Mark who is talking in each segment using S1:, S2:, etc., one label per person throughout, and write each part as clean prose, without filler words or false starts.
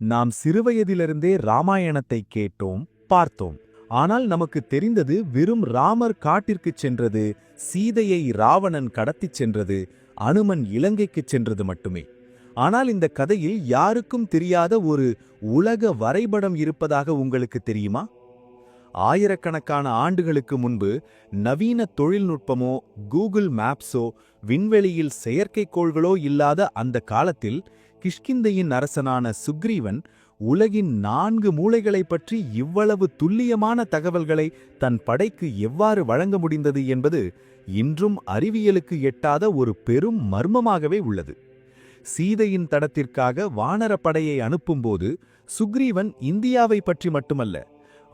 S1: நாம் சிறுவயதிலிருந்தே ராமாயணத்தை கேட்டோம், பார்த்தோம். ஆனால் நமக்கு தெரிந்தது வெறும் ராமர் காட்டிற்குச் சென்றது, சீதையை ராவணன் கடத்திச் சென்றது, அனுமன் இலங்கைக்குச் சென்றது மட்டுமே. ஆனால் இந்த கதையில் யாருக்கும் தெரியாத ஒரு உலக வரைபடம் இருப்பதாக உங்களுக்கு தெரியுமா? ஆயிரக்கணக்கான ஆண்டுகளுக்கு முன்பு நவீன தொழில்நுட்பமோ கூகுள் மேப்ஸோ விண்வெளியில் செயற்கைக்கோள்களோ இல்லாத அந்த காலத்தில் கிஷ்கிந்தையின் அரசனான சுக்ரீவன் உலகின் 4 மூலைகளைப் பற்றி இவ்வளவு துல்லியமான தகவல்களை தன் படைக்கு எவ்வாறு வழங்க முடிந்தது என்பது இன்றும் அறிவியலுக்கு எட்டாத ஒரு பெரும் மர்மமாகவே உள்ளது. சீதையின் தடத்திற்காக வானரப்படையை அனுப்பும்போது சுக்ரீவன் இந்தியாவை பற்றி மட்டுமல்ல,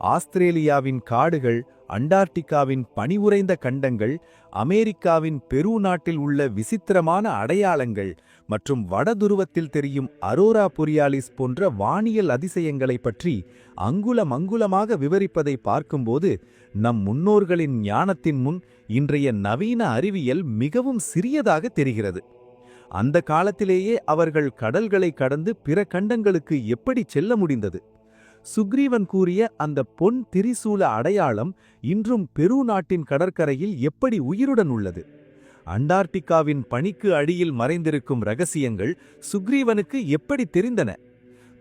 S1: ஆஸ்திரேலியாவின் காடுகள், அண்டார்டிகாவின் பனி உறைந்த கண்டங்கள், அமெரிக்காவின் பெரு நாட்டில் உள்ள விசித்திரமான அடையாளங்கள் மற்றும் வடதுருவத்தில் தெரியும் அரோரா பொரியாலிஸ் போன்ற வானியல் அதிசயங்களைப் பற்றி அங்குலம் அங்குலமாக விவரிப்பதை பார்க்கும்போது நம் முன்னோர்களின் ஞானத்தின் முன் இன்றைய நவீன அறிவியல் மிகவும் சிறியதாக தெரிகிறது. அந்த காலத்திலேயே அவர்கள் கடல்களை கடந்து பிற கண்டங்களுக்கு எப்படி செல்ல முடிந்தது? சுக்ரீவன் கூறிய அந்த பொன் திரிசூல அடையாளம் இன்றும் பெரு நாட்டின் கடற்கரையில் எப்படி உயிருடன் உள்ளது? அண்டார்டிகாவின் பனிக்கு அடியில் மறைந்திருக்கும் ரகசியங்கள் சுக்ரீவனுக்கு எப்படி தெரிந்தன?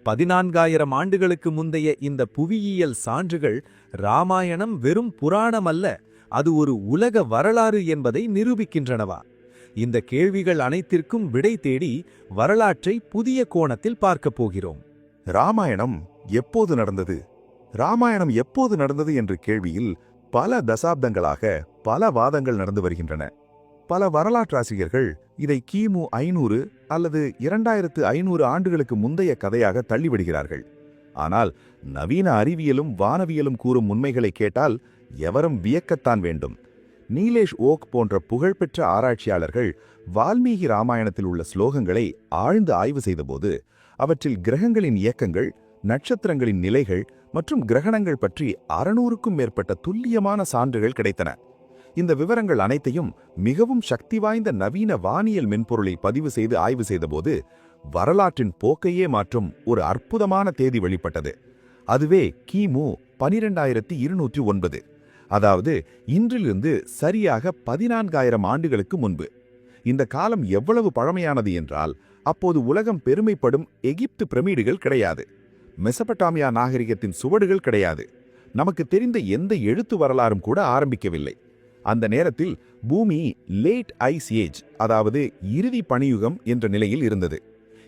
S1: 14,000 ஆண்டுகளுக்கு முந்தைய இந்த புவியியல் சான்றுகள் ராமாயணம் வெறும் புராணம் அல்ல, அது ஒரு உலக வரலாறு என்பதை நிரூபிக்கின்றனவா? இந்த கேள்விகள் அனைத்திற்கும் விடை தேடி வரலாற்றை புதிய கோணத்தில் பார்க்கப் போகிறோம்.
S2: ராமாயணம் எப்போது நடந்தது? ராமாயணம் எப்போது நடந்தது என்ற கேள்வியில் பல தசாப்தங்களாக பல வாதங்கள் நடந்து வருகின்றன. பல வரலாற்றாசிரியர்கள் இதை கிமு 500 அல்லது 2500 ஆண்டுகளுக்கு முந்தைய கதையாக தள்ளிவிடுகிறார்கள். ஆனால் நவீன அறிவியலும் வானவியலும் கூறும் உண்மைகளை கேட்டால் எவரும் வியக்கத்தான் வேண்டும். நீலேஷ் ஓக் போன்ற புகழ்பெற்ற ஆராய்ச்சியாளர்கள் வால்மீகி ராமாயணத்தில் உள்ள ஸ்லோகங்களை ஆழ்ந்து ஆய்வு செய்தபோது அவற்றில் கிரகங்களின் இயக்கங்கள், நட்சத்திரங்களின் நிலைகள் மற்றும் கிரகணங்கள் பற்றி 600க்கும் மேற்பட்ட துல்லியமான சான்றுகள் கிடைத்தன. இந்த விவரங்கள் அனைத்தையும் மிகவும் சக்தி வாய்ந்த நவீன வானியல் மென்பொருளில் பதிவு செய்து ஆய்வு செய்தபோது வரலாற்றின் போக்கையே மாற்றும் ஒரு அற்புதமான தேதி வெளிப்பட்டது. அதுவே கிமு 12209, அதாவது இன்றிலிருந்து சரியாக 14,000 ஆண்டுகளுக்கு முன்பு. இந்த காலம் எவ்வளவு பழமையானது என்றால், அப்போது உலகம் பெருமைப்படும் எகிப்து பிரமிடுகள் கிடையாது, மெசபட்டாமியா நாகரிகத்தின் சுவடுகள் கிடையாது, நமக்கு தெரிந்த எந்த எழுத்து வரலாறும் கூட ஆரம்பிக்கவில்லை. அந்த நேரத்தில் பூமி லேட் ஐஸ் ஏஜ், அதாவது இறுதி பனியுகம் என்ற நிலையில் இருந்தது.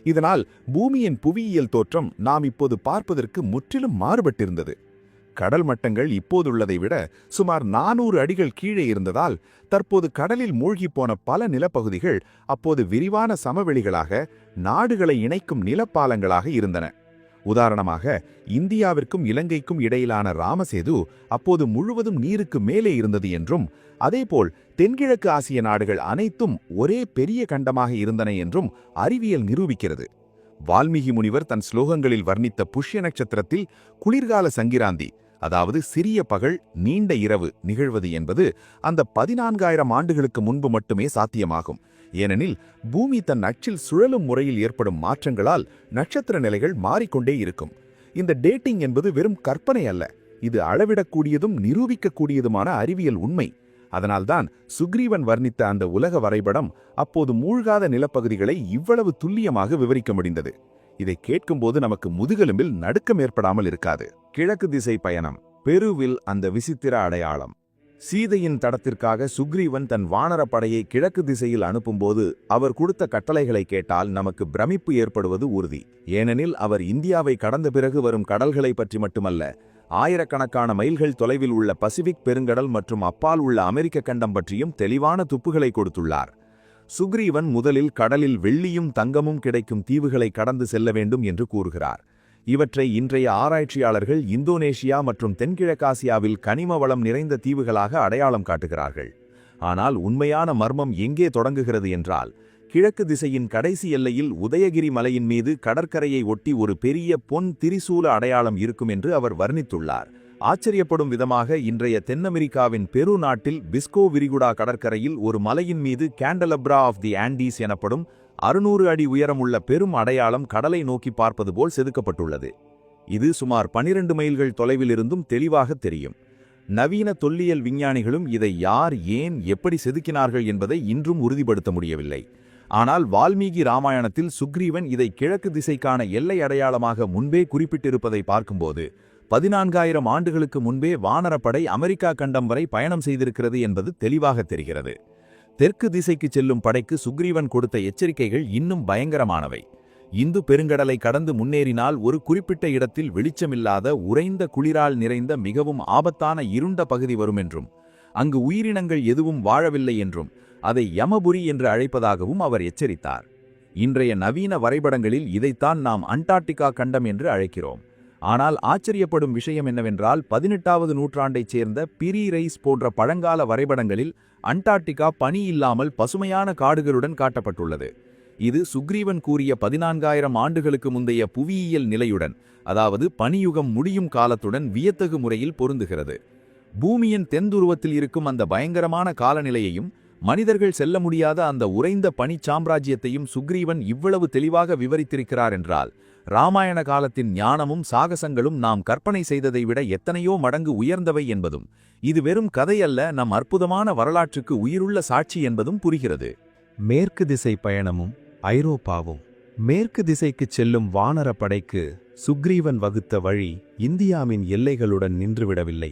S2: இதனால் பூமியின் புவியியல் தோற்றம் நாம் இப்போது பார்ப்பதற்கு முற்றிலும் மாறுபட்டிருந்தது. கடல் மட்டங்கள் இப்போதுள்ளதை விட சுமார் 400 அடிகள் கீழே இருந்ததால் தற்போது கடலில் மூழ்கிப்போன பல நிலப்பகுதிகள் அப்போது விரிவான சமவெளிகளாக, நாடுகளை இணைக்கும் நிலப்பாலங்களாக இருந்தன. உதாரணமாக, இந்தியாவிற்கும் இலங்கைக்கும் இடையிலான ராமசேது அப்போது முழுவதும் நீருக்கு மேலே இருந்தது என்றும், அதேபோல் தென்கிழக்கு ஆசிய நாடுகள் அனைத்தும் ஒரே பெரிய கண்டமாக இருந்தன என்றும் அறிவியல் நிரூபிக்கிறது. வால்மீகி முனிவர் தன் ஸ்லோகங்களில் வர்ணித்த புஷ்ய நட்சத்திரத்தில் குளிர்கால சங்கிராந்தி, அதாவது சிறிய பகல் நீண்ட இரவு நிகழ்வது என்பது அந்த 14,000 ஆண்டுகளுக்கு முன்பு மட்டுமே சாத்தியமாகும். ஏனெனில் பூமி தன் அச்சில் சுழலும் முறையில் ஏற்படும் மாற்றங்களால் நட்சத்திர நிலைகள் மாறிக்கொண்டே இருக்கும். இந்த டேட்டிங் என்பது வெறும் கற்பனை அல்ல, இது அளவிடக்கூடியதும் நிரூபிக்கக்கூடியதுமான அறிவியல் உண்மை. அதனால்தான் சுக்ரீவன் வர்ணித்த அந்த உலக வரைபடம் அப்போது மூழ்காத நிலப்பகுதிகளை இவ்வளவு துல்லியமாக விவரிக்க முடிந்தது. இதை கேட்கும்போது நமக்கு முதுகெலும்பில் நடுக்கம் ஏற்படாமல் இருக்காது. கிழக்கு திசை பயணம், பெருவில் அந்த விசித்திர அடையாளம். சீதையின் தடத்திற்காக சுக்ரீவன் தன் வானரப்படையை கிழக்கு திசையில் அனுப்பும்போது அவர் கொடுத்த கட்டளைகளை கேட்டால் நமக்கு பிரமிப்பு ஏற்படுவது உறுதி. ஏனெனில் அவர் இந்தியாவை கடந்த பிறகு வரும் கடல்களை பற்றி மட்டுமல்ல, ஆயிரக்கணக்கான மைல்கள் தொலைவில் உள்ள பசிபிக் பெருங்கடல் மற்றும் அப்பால் உள்ள அமெரிக்க கண்டம் பற்றியும் தெளிவான துப்புகளை கொடுத்துள்ளார். சுக்ரீவன் முதலில் கடலில் வெள்ளியும் தங்கமும் கிடைக்கும் தீவுகளை கடந்து செல்ல வேண்டும் என்று கூறுகிறார். இவற்றை இன்றைய ஆராய்ச்சியாளர்கள் இந்தோனேஷியா மற்றும் தென்கிழக்காசியாவில் கனிம வளம் நிறைந்த தீவுகளாக அடையாளம் காட்டுகிறார்கள். ஆனால் உண்மையான மர்மம் எங்கே தொடங்குகிறது என்றால், கிழக்கு திசையின் கடைசி எல்லையில் உதயகிரி மலையின் மீது கடற்கரையை ஒட்டி ஒரு பெரிய பொன் திரிசூல அடையாளம் இருக்கும் என்று அவர் வர்ணித்துள்ளார். ஆச்சரியப்படும் விதமாக இன்றைய தென் அமெரிக்காவின் பெரு நாட்டில் பிஸ்கோ விரிகுடா கடற்கரையில் ஒரு மலையின் மீது கேண்டலப்ரா ஆஃப் தி ஆண்டீஸ் எனப்படும்
S1: 600 அடி உயரமுள்ள பெரும் அடையாளம் கடலை நோக்கி பார்ப்பது போல் செதுக்கப்பட்டுள்ளது. இது சுமார் 12 மைல்கள் தொலைவில் இருந்தும் தெளிவாக தெரியும். நவீன தொல்லியல் விஞ்ஞானிகளும் இதை யார், ஏன், எப்படி செதுக்கினார்கள் என்பதை இன்றும் உறுதிப்படுத்த முடியவில்லை. ஆனால் வால்மீகி ராமாயணத்தில் சுக்ரீவன் இதை கிழக்கு திசைக்கான எல்லை அடையாளமாக முன்பே குறிப்பிட்டிருப்பதை பார்க்கும்போது 14,000 ஆண்டுகளுக்கு முன்பே வானரப்படை அமெரிக்கா கண்டம் வரை பயணம் செய்திருக்கிறது என்பது தெளிவாக தெரிகிறது. தெற்கு திசைக்கு செல்லும் படைக்கு சுக்ரீவன் கொடுத்த எச்சரிக்கைகள் இன்னும் பயங்கரமானவை. இந்து பெருங்கடலை கடந்து முன்னேறினால் ஒரு குறிப்பிட்ட இடத்தில் வெளிச்சமில்லாத உறைந்த குளிரால் நிறைந்த மிகவும் ஆபத்தான இருண்ட பகுதி வரும் என்றும், அங்கு உயிரினங்கள் எதுவும் வாழவில்லை என்றும், அதை யமபுரி என்று அழைப்பதாகவும் அவர் எச்சரித்தார். இன்றைய நவீன வரைபடங்களில் இதைத்தான் நாம் அண்டார்டிகா கண்டம் என்று அழைக்கிறோம். ஆனால் ஆச்சரியப்படும் விஷயம் என்னவென்றால் 18வது நூற்றாண்டைச் சேர்ந்த பிரி ரைஸ் போன்ற பழங்கால வரைபடங்களில் அண்டார்டிகா பனி இல்லாமல் பசுமையான காடுகளுடன் காட்டப்பட்டுள்ளது. இது சுக்ரீவன் கூறிய 14,000 ஆண்டுகளுக்கு முந்தைய புவியியல் நிலையுடன், அதாவது பனியுகம் முடியும் காலத்துடன் வியத்தகு முறையில் பொருந்துகிறது. பூமியின் தென்துருவத்தில் இருக்கும் அந்த பயங்கரமான காலநிலையையும் மனிதர்கள் செல்ல முடியாத அந்த உறைந்த பனி சாம்ராஜ்யத்தையும் சுக்ரீவன் இவ்வளவு தெளிவாக விவரித்திருக்கிறார் என்றால், ராமாயண காலத்தின் ஞானமும் சாகசங்களும் நாம் கற்பனை செய்ததை விட எத்தனையோ மடங்கு உயர்ந்தவை என்பதும், இது வெறும் கதையல்ல, நம் அற்புதமான வரலாற்றுக்கு உயிருள்ள சாட்சி என்பதும் புரிகிறது.
S2: மேற்கு திசை பயணமும் ஐரோப்பாவும். மேற்கு திசைக்குச் செல்லும் வானரப்படைக்கு சுக்ரீவன் வகுத்த வழி இந்தியாவின் எல்லைகளுடன் நின்றுவிடவில்லை.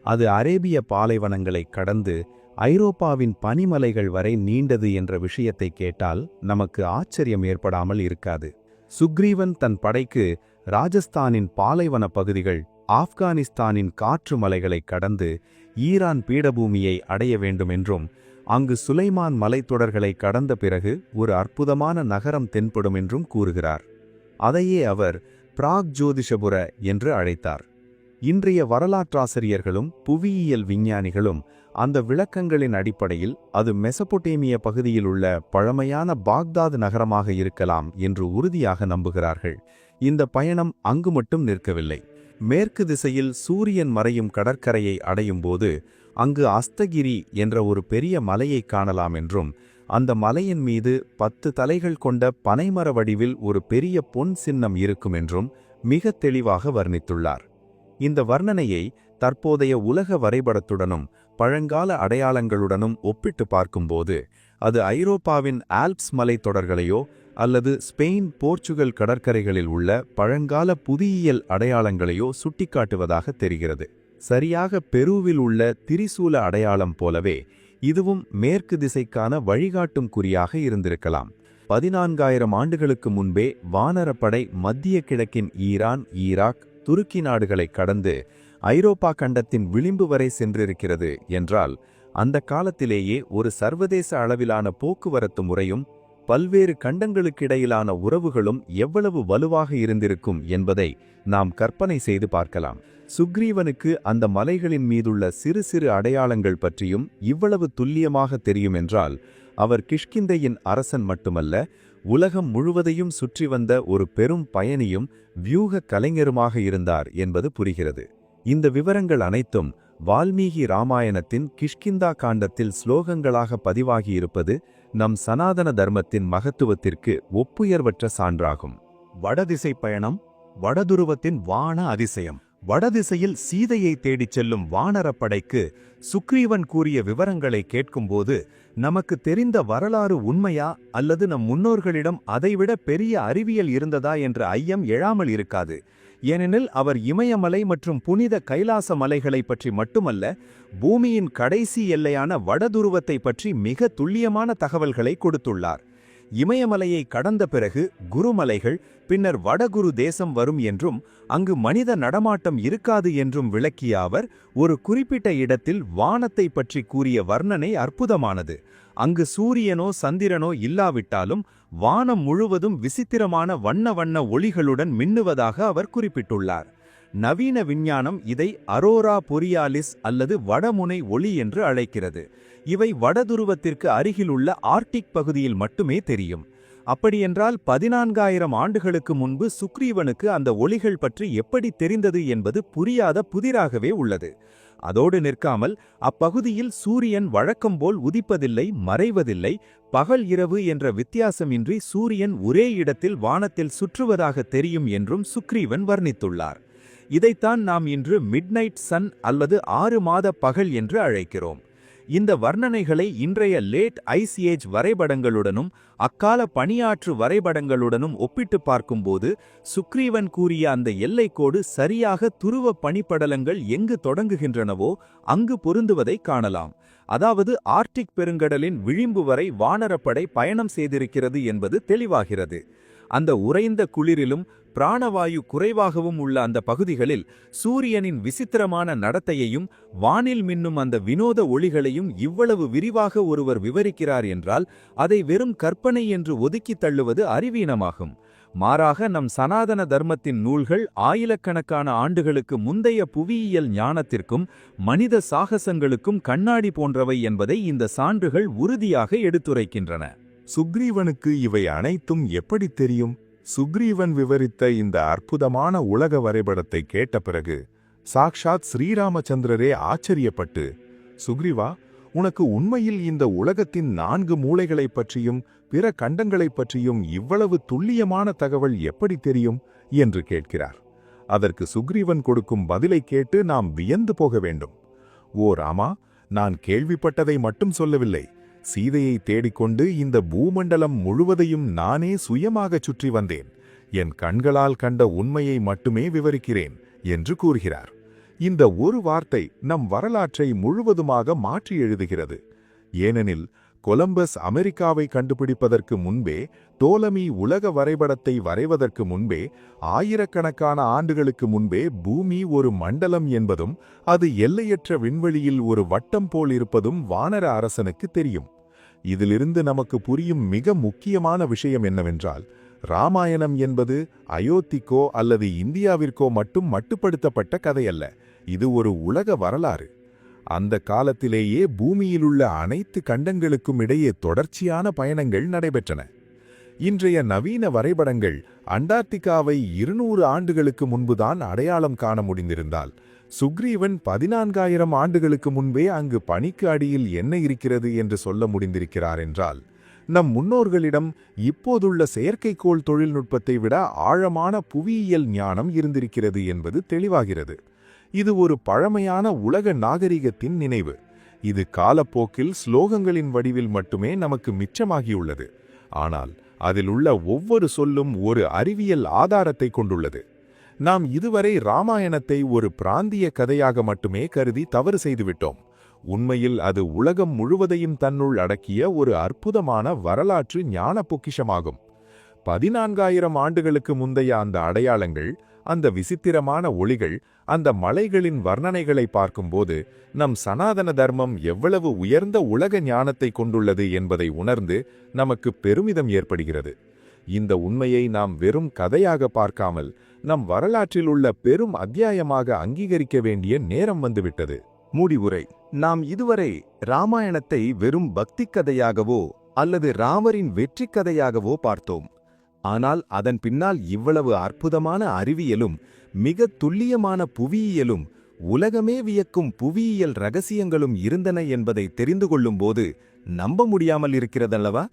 S2: அது அரேபிய பாலைவனங்களை கடந்து ஐரோப்பாவின் பனிமலைகள் வரை நீண்டது என்ற விஷயத்தை கேட்டால் நமக்கு ஆச்சரியம் ஏற்படாமல் இருக்காது. சுக்ரீவன் தன் படைக்கு ராஜஸ்தானின் பாலைவன பகுதிகள், ஆப்கானிஸ்தானின் காற்று மலைகளை கடந்து ஈரான் பீடபூமியை அடைய வேண்டுமென்றும், அங்கு சுலைமான் மலைத்தொடர்களை கடந்த பிறகு ஒரு அற்புதமான நகரம் தென்படும் என்றும் கூறுகிறார். அதையே அவர் பிராக் ஜோதிஷபுர என்று அழைத்தார். இன்றைய வரலாற்றாசிரியர்களும் புவியியல் விஞ்ஞானிகளும் அந்த விளக்கங்களின் அடிப்படையில் அது மெசபொட்டேமிய பகுதியில் உள்ள பழமையான பாக்தாத் நகரமாக இருக்கலாம் என்று உறுதியாக நம்புகிறார்கள். இந்த பயணம் அங்கு மட்டும் நிற்கவில்லை. மேற்கு திசையில் சூரியன் மறையும் கடற்கரையை அடையும் போது அங்கு அஸ்தகிரி என்ற ஒரு பெரிய மலையை காணலாம் என்றும், அந்த மலையின் மீது 10 தலைகள் கொண்ட பனைமர வடிவில் ஒரு பெரிய பொன் சின்னம் இருக்கும் என்றும் மிக தெளிவாக வர்ணித்துள்ளார். இந்த வர்ணனையை தற்போதைய உலக வரைபடத்துடனும் பழங்கால அடையாளங்களுடனும் ஒப்பிட்டு பார்க்கும்போது அது ஐரோப்பாவின் ஆல்ப்ஸ் மலைத்தொடர்களையோ அல்லது ஸ்பெயின், போர்ச்சுகல் கடற்கரைகளில் உள்ள பழங்கால புவியியல் அடையாளங்களையோ சுட்டிக்காட்டுவதாக தெரிகிறது. சரியாக பெருவில் உள்ள திரிசூல அடையாளம் போலவே இதுவும் மேற்கு திசைக்கான வழிகாட்டும் குறியாக இருந்திருக்கலாம். 14,000 ஆண்டுகளுக்கு முன்பே வானரப்படை மத்திய கிழக்கின் ஈரான், ஈராக், துருக்கி நாடுகளை கடந்து ஐரோப்பா கண்டத்தின் விளிம்பு வரை சென்றிருக்கிறது என்றால், அந்த காலத்திலேயே ஒரு சர்வதேச அளவிலான போக்குவரத்து முறையும் பல்வேறு கண்டங்களுக்கிடையிலான உறவுகளும் எவ்வளவு வலுவாக இருந்திருக்கும் என்பதை நாம் கற்பனை செய்து பார்க்கலாம். சுக்ரீவனுக்கு அந்த மலைகளின் மீதுள்ள சிறு சிறு அடையாளங்கள் பற்றியும் இவ்வளவு துல்லியமாக தெரியும் என்றால், அவர் கிஷ்கிந்தையின் அரசன் மட்டுமல்ல, உலகம் முழுவதையும் சுற்றி வந்த ஒரு பெரும் பயணியும் வியூக கலைஞருமாக இருந்தார் என்பது புரிகிறது. இந்த விவரங்கள் அனைத்தும் வால்மீகி ராமாயணத்தின் கிஷ்கிந்தா காண்டத்தில் ஸ்லோகங்களாக பதிவாகியிருப்பது நம் சனாதன தர்மத்தின் மகத்துவத்திற்கு ஒப்புயர்வற்ற சான்றாகும். வடதிசை பயணம், வடதுருவத்தின் வான அதிசயம். வடதிசையில் சீதையை தேடிச் செல்லும் வானரப்படைக்கு சுக்ரீவன் கூறிய விவரங்களை கேட்கும்போது நமக்கு தெரிந்த வரலாறு உண்மையா அல்லது நம் முன்னோர்களிடம் அதைவிட பெரிய அறிவியல் இருந்ததா என்ற ஐயம் எழாமல் இருக்காது. ஏனெனில் அவர் இமயமலை மற்றும் புனித கைலாச மலைகளை பற்றி மட்டுமல்ல, பூமியின் கடைசி எல்லையான வடதுருவத்தை பற்றி மிக துல்லியமான தகவல்களை கொடுத்துள்ளார். இமயமலையை கடந்த பிறகு குருமலைகள், பின்னர் வடகுரு தேசம் வரும் என்றும் அங்கு மனித நடமாட்டம் இருக்காது என்றும் விளக்கிய அவர் ஒரு குறிப்பிட்ட இடத்தில் வானத்தை பற்றி கூறிய வர்ணனை அற்புதமானது. அங்கு சூரியனோ சந்திரனோ இல்லாவிட்டாலும் வானம் முழுவதும் விசித்திரமான வண்ண வண்ண ஒளிகளுடன் மின்னுவதாக அவர் குறிப்பிட்டுள்ளார். நவீன விஞ்ஞானம் இதை அரோரா பொரியாலிஸ் அல்லது வடமுனை ஒளி என்று அழைக்கிறது. இவை வடதுருவத்திற்கு அருகிலுள்ள ஆர்க்டிக் பகுதியில் மட்டுமே தெரியும். அப்படியென்றால் 14,000 ஆண்டுகளுக்கு முன்பு சுக்ரீவனுக்கு அந்த ஒளிகள் பற்றி எப்படி தெரிந்தது என்பது புரியாத புதிராகவே உள்ளது.
S1: அதோடு நிற்காமல் அப்பகுதியில் சூரியன் வழக்கம்போல் உதிப்பதில்லை, மறைவதில்லை, பகல் இரவு என்ற வித்தியாசமின்றி சூரியன் ஒரே இடத்தில் வானத்தில் சுற்றுவதாக தெரியும் என்றும் சுக்ரீவன் வர்ணித்துள்ளார். இதைத்தான் நாம் இன்று மிட்நைட் சன் அல்லது 6 மாத பகல் என்று அழைக்கிறோம். இந்த வர்ணனைகளை இன்றைய லேட் ஐஸ் ஏஜ் வரைபடங்களுடனும் அக்கால பனியாற்று வரைபடங்களுடனும் ஒப்பிட்டு பார்க்கும்போது சுக்ரீவன் கூறிய அந்த எல்லைக்கோடு சரியாக துருவ பனிப்படலங்கள் எங்கு தொடங்குகின்றனவோ அங்கு பொருந்துவதை காணலாம். அதாவது ஆர்க்டிக் பெருங்கடலின் விளிம்பு வரை வானரப்படை பயணம் செய்திருக்கிறது என்பது தெளிவாகிறது. அந்த உறைந்த குளிரிலும் பிராணவாயு குறைவாகவும் உள்ள அந்த பகுதிகளில் சூரியனின் விசித்திரமான நடத்தையையும் வானில் மின்னும் அந்த வினோத ஒளிகளையும் இவ்வளவு விரிவாக ஒருவர் விவரிக்கிறார் என்றால் அதை வெறும் கற்பனை என்று ஒதுக்கித் தள்ளுவது அறிவீனமாகும். மாறாக நம் சனாதன தர்மத்தின் நூல்கள் ஆயிரக்கணக்கான ஆண்டுகளுக்கு முந்தைய புவியியல் ஞானத்திற்கும் மனித சாகசங்களுக்கும் கண்ணாடி போன்றவை என்பதை இந்த சான்றுகள் உறுதியாக எடுத்துரைக்கின்றன.
S2: சுக்ரீவனுக்கு இவை அனைத்தும் எப்படி தெரியும்? சுக்ரீவன் விவரித்த இந்த அற்புதமான உலக வரைபடத்தை கேட்ட பிறகு சாக்ஷாத் ஸ்ரீராமச்சந்திரரே ஆச்சரியப்பட்டு, சுக்ரீவா, உனக்கு உண்மையில் இந்த உலகத்தின் 4 மூலைகளைப் பற்றியும் பிற கண்டங்களைப் பற்றியும் இவ்வளவு துல்லியமான தகவல் எப்படி தெரியும் என்று கேட்கிறார். அதற்கு சுக்ரீவன் கொடுக்கும் பதிலை கேட்டு நாம் வியந்து போக வேண்டும். ஓ ராமா, நான் கேள்விப்பட்டதை மட்டும் சொல்லவில்லை. சீதையை தேடிக்கொண்டு இந்த பூமண்டலம் முழுவதையும் நானே சுயமாகச் சுற்றி வந்தேன். என் கண்களால் கண்ட உண்மையை மட்டுமே விவரிக்கிறேன் என்று கூறுகிறார். இந்த ஒரு வார்த்தை நம் வரலாற்றை முழுவதுமாக மாற்றி எழுதுகிறது. ஏனெனில் கொலம்பஸ் அமெரிக்காவை கண்டுபிடிப்பதற்கு முன்பே, டோலமி உலக வரைபடத்தை வரைவதற்கு முன்பே, ஆயிரக்கணக்கான ஆண்டுகளுக்கு முன்பே பூமி ஒரு மண்டலம் என்பதும் அது எல்லையற்ற விண்வெளியில் ஒரு வட்டம் போல் இருப்பதும் வானர அரசனுக்கு தெரியும். இதிலிருந்து நமக்கு புரியும் மிக முக்கியமான விஷயம் என்னவென்றால், ராமாயணம் என்பது அயோத்திக்கோ அல்லது இந்தியாவிற்கோ மட்டும் மட்டுப்படுத்தப்பட்ட கதையல்ல. இது ஒரு உலக வரலாறு. அந்த காலத்திலேயே பூமியிலுள்ள அனைத்து கண்டங்களுக்கும் இடையே தொடர்ச்சியான பயணங்கள் நடைபெற்றன. இன்றைய நவீன வரைபடங்கள் அண்டார்டிகாவை 200 ஆண்டுகளுக்கு முன்புதான் அடையாளம் காண முடிந்திருந்தால், சுக்ரீவன் 14,000 ஆண்டுகளுக்கு முன்பே அங்கு பனிக்கு அடியில் என்ன இருக்கிறது என்று சொல்ல முடிந்திருக்கிறார் என்றால், நம் முன்னோர்களிடம் இப்போதுள்ள செயற்கைக்கோள் தொழில்நுட்பத்தை விட ஆழமான புவியியல் ஞானம் இருந்திருக்கிறது என்பது தெளிவாகிறது. இது ஒரு பழமையான உலக நாகரிகத்தின் நினைவு. இது காலப்போக்கில் ஸ்லோகங்களின் வடிவில் மட்டுமே நமக்கு மிச்சமாகியுள்ளது. ஆனால் அதில் உள்ள ஒவ்வொரு சொல்லும் ஒரு அறிவியல் ஆதாரத்தை கொண்டுள்ளது. நாம் இதுவரை ராமாயணத்தை ஒரு பிராந்திய கதையாக மட்டுமே கருதி தவறு செய்துவிட்டோம். உண்மையில் அது உலகம் முழுவதையும் தன்னுள் அடக்கிய ஒரு அற்புதமான வரலாற்று ஞான பொக்கிஷமாகும். 14,000 ஆண்டுகளுக்கு முந்தைய அந்த அடையாளங்கள், அந்த விசித்திரமான ஒளிகள், அந்த மலைகளின் வர்ணனைகளை பார்க்கும்போது நம் சனாதன தர்மம் எவ்வளவு உயர்ந்த உலக ஞானத்தை கொண்டுள்ளது என்பதை உணர்ந்து நமக்கு பெருமிதம் ஏற்படுகிறது. இந்த உண்மையை நாம் வெறும் கதையாக பார்க்காமல் நம் வரலாற்றில் உள்ள பெரும் அத்தியாயமாக அங்கீகரிக்க வேண்டிய நேரம் வந்துவிட்டது.
S1: முடிவுரை: நாம் இதுவரை ராமாயணத்தை வெறும் பக்தி கதையாகவோ அல்லது ராமரின் வெற்றி கதையாகவோ பார்த்தோம். ஆனால் அதன் பின்னால் இவ்வளவு அற்புதமான அறிவியலும் மிக துல்லியமான புவியியலும் உலகமே வியக்கும் புவியியல் ரகசியங்களும் இருந்தன என்பதை தெரிந்து கொள்ளும்போது நம்ப முடியாமல் இருக்கிறதல்லவா?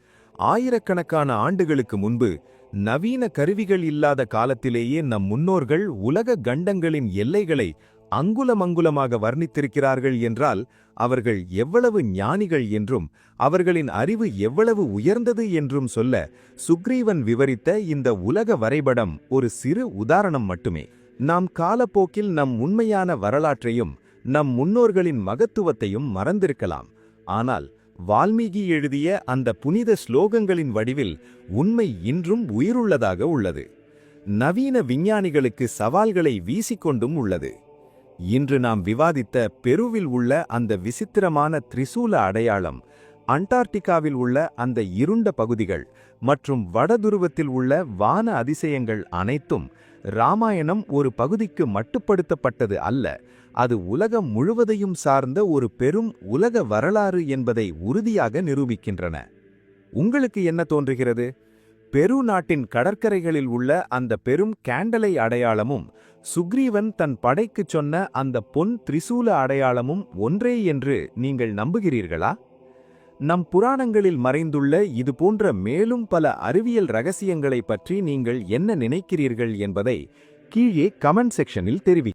S1: ஆயிரக்கணக்கான ஆண்டுகளுக்கு முன்பு நவீன கருவிகள் இல்லாத காலத்திலேயே நம் முன்னோர்கள் உலக கண்டங்களின் எல்லைகளை அங்குலமங்குலமாக வர்ணித்திருக்கிறார்கள் என்றால் அவர்கள் எவ்வளவு ஞானிகள் என்றும் அவர்களின் அறிவு எவ்வளவு உயர்ந்தது என்றும் சொல்ல சுக்ரீவன் விவரித்த இந்த உலக வரைபடம் ஒரு சிறு உதாரணம் மட்டுமே. நாம் காலப்போக்கில் நம் உண்மையான வரலாற்றையும் நம் முன்னோர்களின் மகத்துவத்தையும் மறந்திருக்கலாம். ஆனால் வால்மீகி எழுதிய அந்த புனித ஸ்லோகங்களின் வடிவில் உண்மை இன்றும் உயிருள்ளதாக உள்ளது. நவீன விஞ்ஞானிகளுக்கு சவால்களை வீசிக்கொண்டும் உள்ளது. இன்று நாம் விவாதித்த பெருவில் உள்ள அந்த விசித்திரமான திரிசூல அடையாளம், அண்டார்டிகாவில் உள்ள அந்த இருண்ட பகுதிகள் மற்றும் வடதுருவத்தில் உள்ள வான அதிசயங்கள் அனைத்தும் ராமாயணம் ஒரு பகுதிக்கு மட்டுப்படுத்தப்பட்டது அல்ல, அது உலகம் முழுவதையும் சார்ந்த ஒரு பெரும் உலக வரலாறு என்பதை உறுதியாக நிரூபிக்கின்றன. உங்களுக்கு என்ன தோன்றுகிறது? பெரு நாட்டின் கடற்கரைகளில் உள்ள அந்த பெரும் கேண்டலை அடையாளமும் சுக்ரீவன் தன் படைக்குச் சொன்ன அந்த பொன் திரிசூல அடையாளமும் ஒன்றே என்று நீங்கள் நம்புகிறீர்களா? நம் புராணங்களில் மறைந்துள்ள இதுபோன்ற மேலும் பல அறிவியல் ரகசியங்களைப் பற்றி நீங்கள் என்ன நினைக்கிறீர்கள் என்பதை கீழே கமெண்ட் செக்ஷனில் தெரிவிக்கவும்.